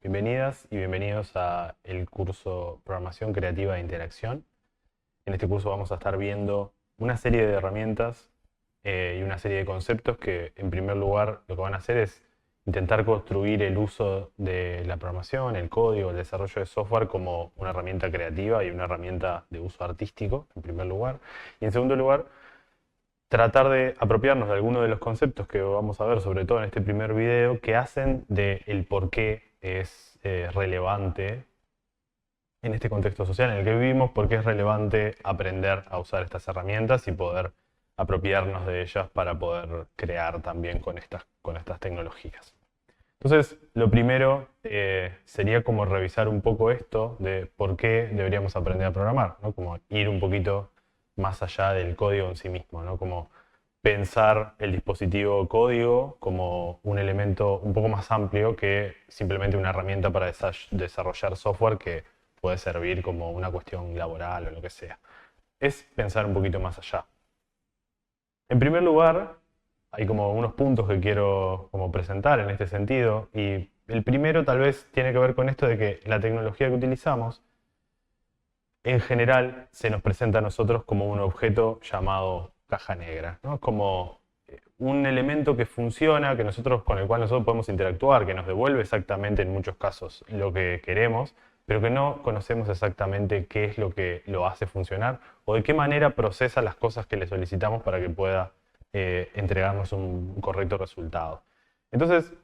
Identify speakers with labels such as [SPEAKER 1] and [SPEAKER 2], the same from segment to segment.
[SPEAKER 1] Bienvenidas y bienvenidos a el curso Programación Creativa de Interacción. En este curso vamos a estar viendo una serie de herramientas y una serie de conceptos que, en primer lugar, lo que van a hacer es intentar construir el uso de la programación, el código, el desarrollo de software como una herramienta creativa y una herramienta de uso artístico, en primer lugar. Y en segundo lugar, tratar de apropiarnos de algunos de los conceptos que vamos a ver, sobre todo en este primer video, que hacen del por qué es relevante en este contexto social en el que vivimos, por qué es relevante aprender a usar estas herramientas y poder apropiarnos de ellas para poder crear también con estas tecnologías. Entonces, lo primero sería como revisar un poco esto de por qué deberíamos aprender a programar, ¿no? Como ir un poquito más allá del código en sí mismo, ¿no? Como pensar el dispositivo código como un elemento un poco más amplio que simplemente una herramienta para desarrollar software que puede servir como una cuestión laboral o lo que sea. Es pensar un poquito más allá. En primer lugar, hay como unos puntos que quiero como presentar en este sentido, y el primero tal vez tiene que ver con esto de que la tecnología que utilizamos en general se nos presenta a nosotros como un objeto llamado caja negra, ¿no? Como un elemento que funciona, con el cual nosotros podemos interactuar, que nos devuelve exactamente en muchos casos lo que queremos, pero que no conocemos exactamente qué es lo que lo hace funcionar o de qué manera procesa las cosas que le solicitamos para que pueda entregarnos un correcto resultado. Entonces,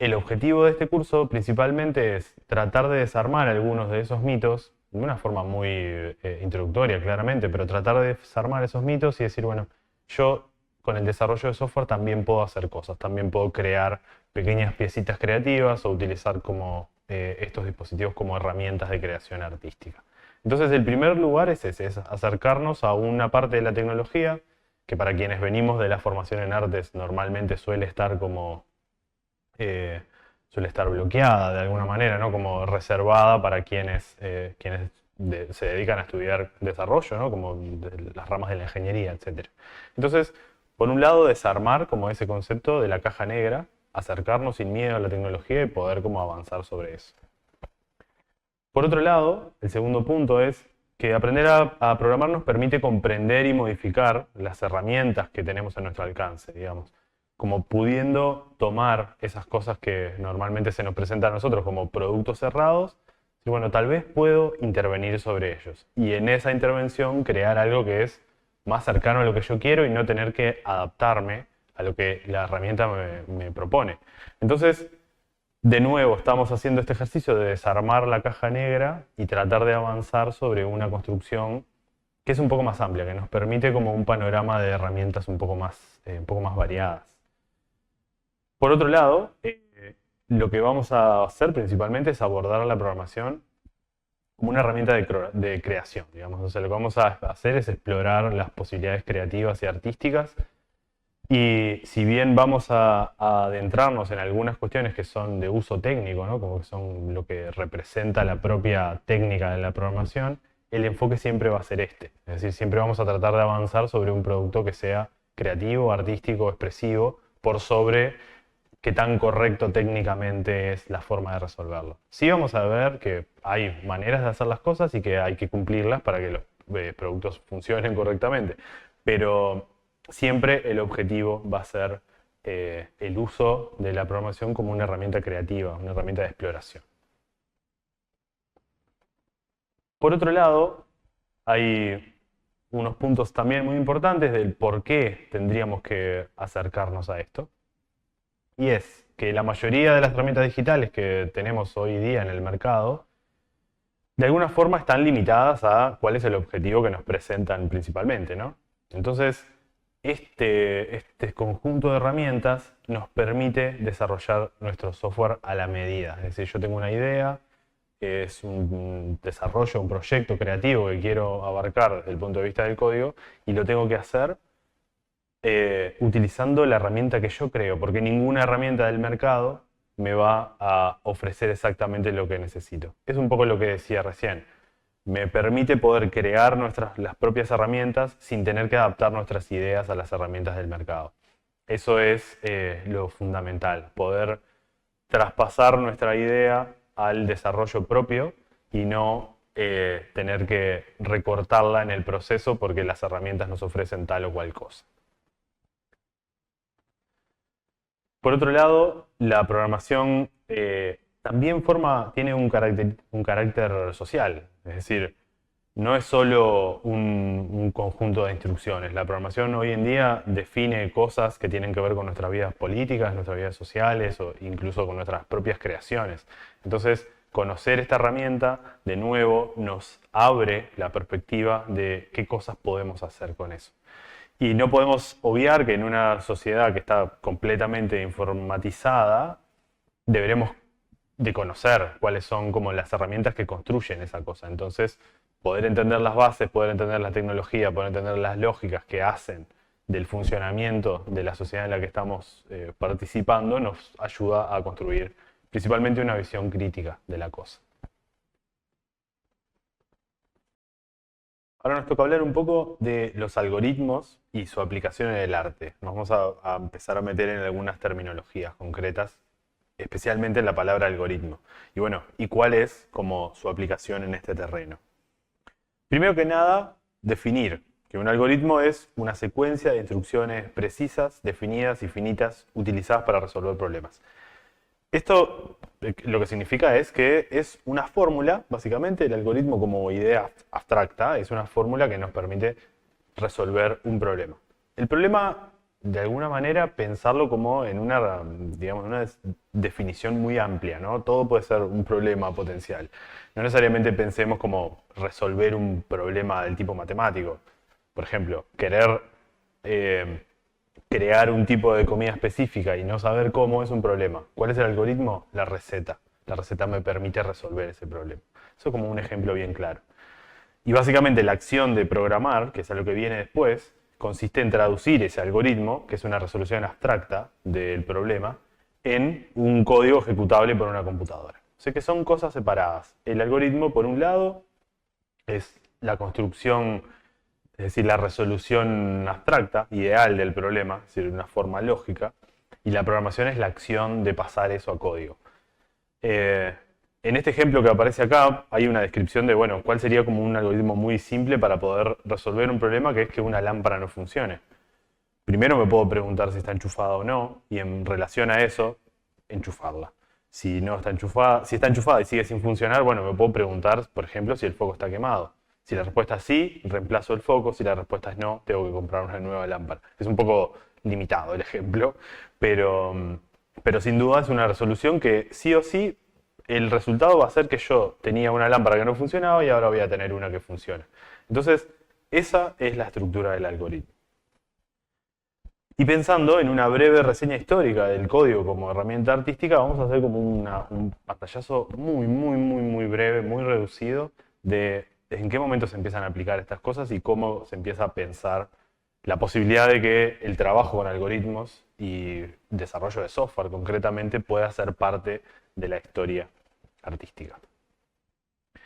[SPEAKER 1] el objetivo de este curso principalmente es tratar de desarmar algunos de esos mitos, de una forma muy introductoria claramente, pero tratar de desarmar esos mitos y decir, bueno, yo con el desarrollo de software también puedo hacer cosas, también puedo crear pequeñas piecitas creativas o utilizar como estos dispositivos como herramientas de creación artística. Entonces, el primer lugar es ese, es acercarnos a una parte de la tecnología que para quienes venimos de la formación en artes normalmente suele estar bloqueada de alguna manera, ¿no? Como reservada para quienes se dedican a estudiar desarrollo, ¿no? Como de las ramas de la ingeniería, etc. Entonces, por un lado, desarmar como ese concepto de la caja negra, acercarnos sin miedo a la tecnología y poder como avanzar sobre eso. Por otro lado, el segundo punto es que aprender a programar nos permite comprender y modificar las herramientas que tenemos a nuestro alcance, digamos, como pudiendo tomar esas cosas que normalmente se nos presentan a nosotros como productos cerrados, y bueno, tal vez puedo intervenir sobre ellos y en esa intervención crear algo que es más cercano a lo que yo quiero y no tener que adaptarme a lo que la herramienta me propone. Entonces, de nuevo, estamos haciendo este ejercicio de desarmar la caja negra y tratar de avanzar sobre una construcción que es un poco más amplia, que nos permite como un panorama de herramientas un poco más variadas. Por otro lado, lo que vamos a hacer principalmente es abordar la programación como una herramienta de creación, digamos. O sea, lo que vamos a hacer es explorar las posibilidades creativas y artísticas. Y si bien vamos a adentrarnos en algunas cuestiones que son de uso técnico, ¿no? Como que son lo que representa la propia técnica de la programación, el enfoque siempre va a ser este. Es decir, siempre vamos a tratar de avanzar sobre un producto que sea creativo, artístico, expresivo, por sobre qué tan correcto técnicamente es la forma de resolverlo. Sí vamos a ver que hay maneras de hacer las cosas y que hay que cumplirlas para que los productos funcionen correctamente, pero siempre el objetivo va a ser el uso de la programación como una herramienta creativa, una herramienta de exploración. Por otro lado, hay unos puntos también muy importantes del por qué tendríamos que acercarnos a esto. Y es que la mayoría de las herramientas digitales que tenemos hoy día en el mercado, de alguna forma están limitadas a cuál es el objetivo que nos presentan principalmente, ¿no? Entonces, este conjunto de herramientas nos permite desarrollar nuestro software a la medida. Es decir, yo tengo una idea, es un desarrollo, un proyecto creativo que quiero abarcar desde el punto de vista del código y lo tengo que hacer utilizando la herramienta que yo creo, porque ninguna herramienta del mercado me va a ofrecer exactamente lo que necesito. Es un poco lo que decía recién. Me permite poder crear las propias herramientas sin tener que adaptar nuestras ideas a las herramientas del mercado. Eso es lo fundamental, poder traspasar nuestra idea al desarrollo propio y no tener que recortarla en el proceso porque las herramientas nos ofrecen tal o cual cosa. Por otro lado, la programación también tiene un carácter social, es decir, no es solo un conjunto de instrucciones. La programación hoy en día define cosas que tienen que ver con nuestras vidas políticas, nuestras vidas sociales o incluso con nuestras propias creaciones. Entonces, conocer esta herramienta, de nuevo, nos abre la perspectiva de qué cosas podemos hacer con eso. Y no podemos obviar que en una sociedad que está completamente informatizada, deberemos de conocer cuáles son como las herramientas que construyen esa cosa. Entonces, poder entender las bases, poder entender la tecnología, poder entender las lógicas que hacen del funcionamiento de la sociedad en la que estamos participando, nos ayuda a construir principalmente una visión crítica de la cosa. Ahora nos toca hablar un poco de los algoritmos y su aplicación en el arte. Nos vamos a empezar a meter en algunas terminologías concretas, especialmente en la palabra algoritmo. Y bueno, ¿y cuál es como su aplicación en este terreno? Primero que nada, definir que un algoritmo es una secuencia de instrucciones precisas, definidas y finitas utilizadas para resolver problemas. Esto lo que significa es que es una fórmula, básicamente el algoritmo como idea abstracta, es una fórmula que nos permite resolver un problema. El problema, de alguna manera, pensarlo como en una, digamos, una definición muy amplia, ¿no? Todo puede ser un problema potencial. No necesariamente pensemos como resolver un problema del tipo matemático. Por ejemplo, querer crear un tipo de comida específica y no saber cómo es un problema. ¿Cuál es el algoritmo? La receta. La receta me permite resolver ese problema. Eso es como un ejemplo bien claro. Y básicamente la acción de programar, que es a lo que viene después, consiste en traducir ese algoritmo, que es una resolución abstracta del problema, en un código ejecutable por una computadora. O sea que son cosas separadas. El algoritmo, por un lado, es la construcción, es decir, la resolución abstracta, ideal del problema, es decir, de una forma lógica, y la programación es la acción de pasar eso a código. En este ejemplo que aparece acá hay una descripción de, bueno, cuál sería como un algoritmo muy simple para poder resolver un problema que es que una lámpara no funcione. Primero me puedo preguntar si está enchufada o no, y en relación a eso, enchufarla. Si no está enchufada, si está enchufada y sigue sin funcionar, bueno, me puedo preguntar, por ejemplo, si el foco está quemado. Si la respuesta es sí, reemplazo el foco. Si la respuesta es no, tengo que comprar una nueva lámpara. Es un poco limitado el ejemplo, pero sin duda es una resolución que sí o sí el resultado va a ser que yo tenía una lámpara que no funcionaba y ahora voy a tener una que funciona. Entonces, esa es la estructura del algoritmo. Y pensando en una breve reseña histórica del código como herramienta artística, vamos a hacer como un pantallazo muy breve, muy reducido de en qué momento se empiezan a aplicar estas cosas y cómo se empieza a pensar la posibilidad de que el trabajo con algoritmos y desarrollo de software concretamente pueda ser parte de la historia artística.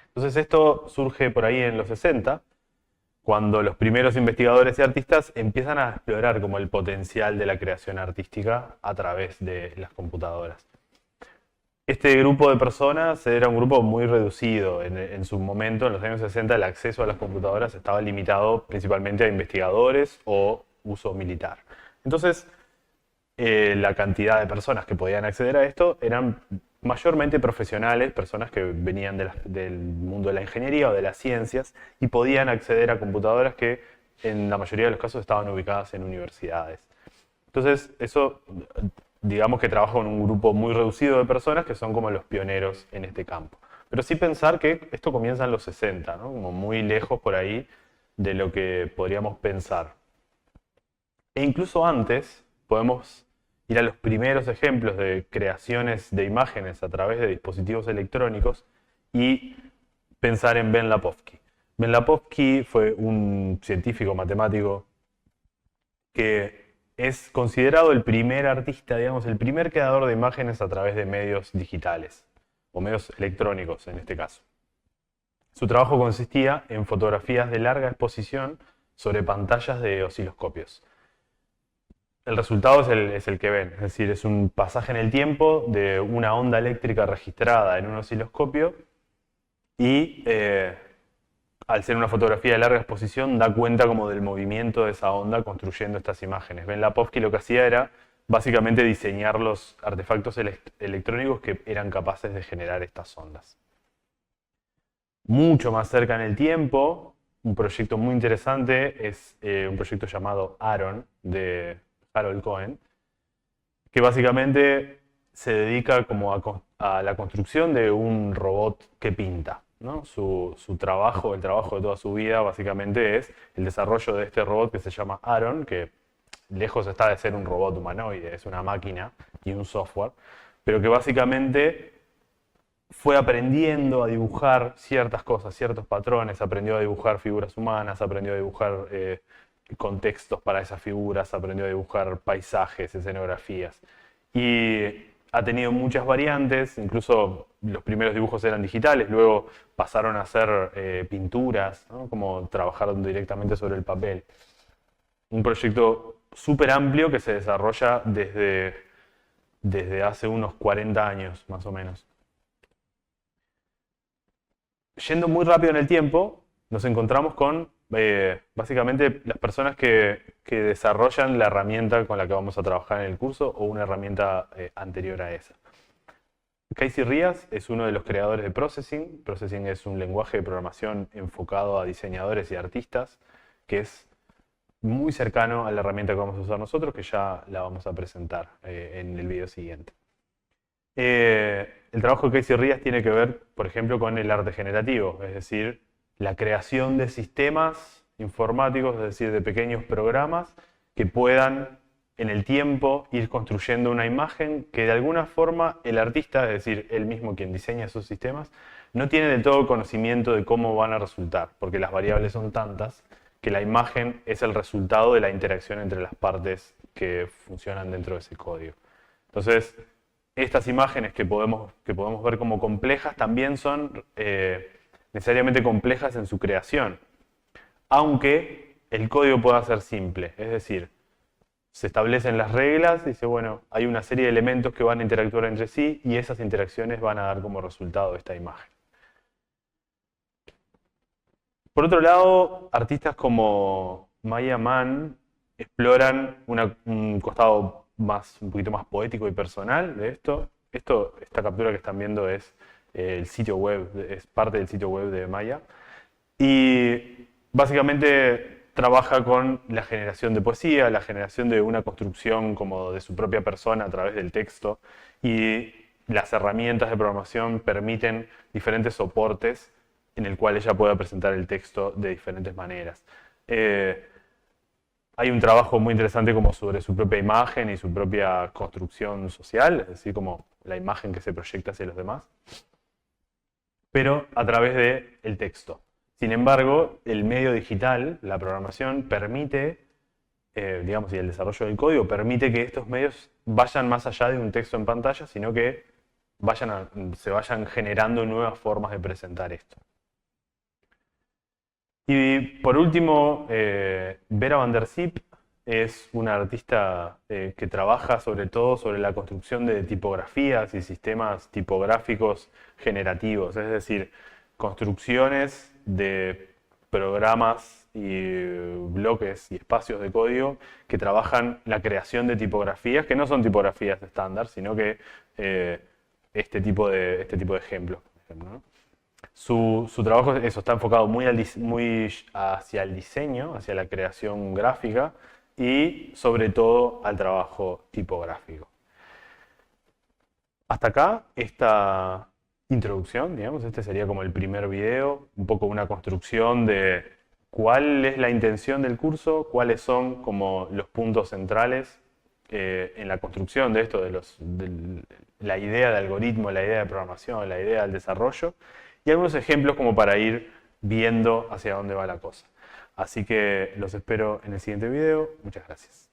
[SPEAKER 1] Entonces esto surge por ahí en los 60, cuando los primeros investigadores y artistas empiezan a explorar como el potencial de la creación artística a través de las computadoras. Este grupo de personas era un grupo muy reducido. En su momento, en los años 60, el acceso a las computadoras estaba limitado principalmente a investigadores o uso militar. Entonces, la cantidad de personas que podían acceder a esto eran mayormente profesionales, personas que venían del mundo de la ingeniería o de las ciencias y podían acceder a computadoras que en la mayoría de los casos estaban ubicadas en universidades. Entonces, eso, digamos que trabaja con un grupo muy reducido de personas que son como los pioneros en este campo. Pero sí pensar que esto comienza en los 60, ¿no? Como muy lejos por ahí de lo que podríamos pensar. E incluso antes podemos ir a los primeros ejemplos de creaciones de imágenes a través de dispositivos electrónicos y pensar en Ben Lapovsky. Ben Lapovsky fue un científico matemático que es considerado el primer artista, digamos, el primer creador de imágenes a través de medios digitales, o medios electrónicos en este caso. Su trabajo consistía en fotografías de larga exposición sobre pantallas de osciloscopios. el resultado es el que ven, es decir, es un pasaje en el tiempo de una onda eléctrica registrada en un osciloscopio y al ser una fotografía de larga exposición da cuenta como del movimiento de esa onda construyendo estas imágenes. Ben Lapovsky lo que hacía era básicamente diseñar los artefactos electrónicos que eran capaces de generar estas ondas. Mucho más cerca en el tiempo, un proyecto muy interesante es un proyecto llamado Aaron de Harold Cohen, que básicamente se dedica como a la construcción de un robot que pinta, ¿no? Su trabajo, el trabajo de toda su vida, básicamente es el desarrollo de este robot que se llama Aaron, que lejos está de ser un robot humanoide, es una máquina y un software, pero que básicamente fue aprendiendo a dibujar ciertas cosas, ciertos patrones, aprendió a dibujar figuras humanas, aprendió a dibujar contextos para esas figuras, aprendió a dibujar paisajes, escenografías. Y ha tenido muchas variantes, incluso los primeros dibujos eran digitales, luego pasaron a ser pinturas, ¿no? Como trabajar directamente sobre el papel. Un proyecto súper amplio que se desarrolla desde hace unos 40 años, más o menos. Yendo muy rápido en el tiempo, nos encontramos con básicamente las personas que desarrollan la herramienta con la que vamos a trabajar en el curso o una herramienta anterior a esa. Casey Rías es uno de los creadores de Processing. Processing es un lenguaje de programación enfocado a diseñadores y artistas que es muy cercano a la herramienta que vamos a usar nosotros, que ya la vamos a presentar en el video siguiente. El trabajo de Casey Rías tiene que ver, por ejemplo, con el arte generativo, es decir, la creación de sistemas informáticos, es decir, de pequeños programas que puedan en el tiempo ir construyendo una imagen que de alguna forma el artista, es decir, él mismo quien diseña esos sistemas, no tiene del todo conocimiento de cómo van a resultar, porque las variables son tantas que la imagen es el resultado de la interacción entre las partes que funcionan dentro de ese código. Entonces, estas imágenes que podemos ver como complejas también son necesariamente complejas en su creación, aunque el código pueda ser simple, es decir, se establecen las reglas y dice, bueno, hay una serie de elementos que van a interactuar entre sí y esas interacciones van a dar como resultado esta imagen. Por otro lado, artistas como Maya Mann exploran un costado un poquito más poético y personal de esto. Esta captura que están viendo es el sitio web, es parte del sitio web de Maya. Y básicamente trabaja con la generación de poesía, la generación de una construcción como de su propia persona a través del texto. Y las herramientas de programación permiten diferentes soportes en el cual ella pueda presentar el texto de diferentes maneras. Hay un trabajo muy interesante como sobre su propia imagen y su propia construcción social, es decir, como la imagen que se proyecta hacia los demás, pero a través del texto. Sin embargo, el medio digital, la programación, permite, digamos, y el desarrollo del código permite que estos medios vayan más allá de un texto en pantalla, sino que se vayan generando nuevas formas de presentar esto. Y por último, Vera van der Zip es una artista que trabaja sobre todo sobre la construcción de tipografías y sistemas tipográficos generativos, es decir, construcciones de programas y bloques y espacios de código que trabajan la creación de tipografías, que no son tipografías estándar, sino que este tipo de ejemplos, por ejemplo, ¿no? Su trabajo está enfocado muy hacia el diseño, hacia la creación gráfica y sobre todo al trabajo tipográfico. Hasta acá esta introducción, digamos, este sería como el primer video, un poco una construcción de cuál es la intención del curso, cuáles son como los puntos centrales en la construcción de esto, de la idea de algoritmo, la idea de programación, la idea del desarrollo, y algunos ejemplos como para ir viendo hacia dónde va la cosa. Así que los espero en el siguiente video. Muchas gracias.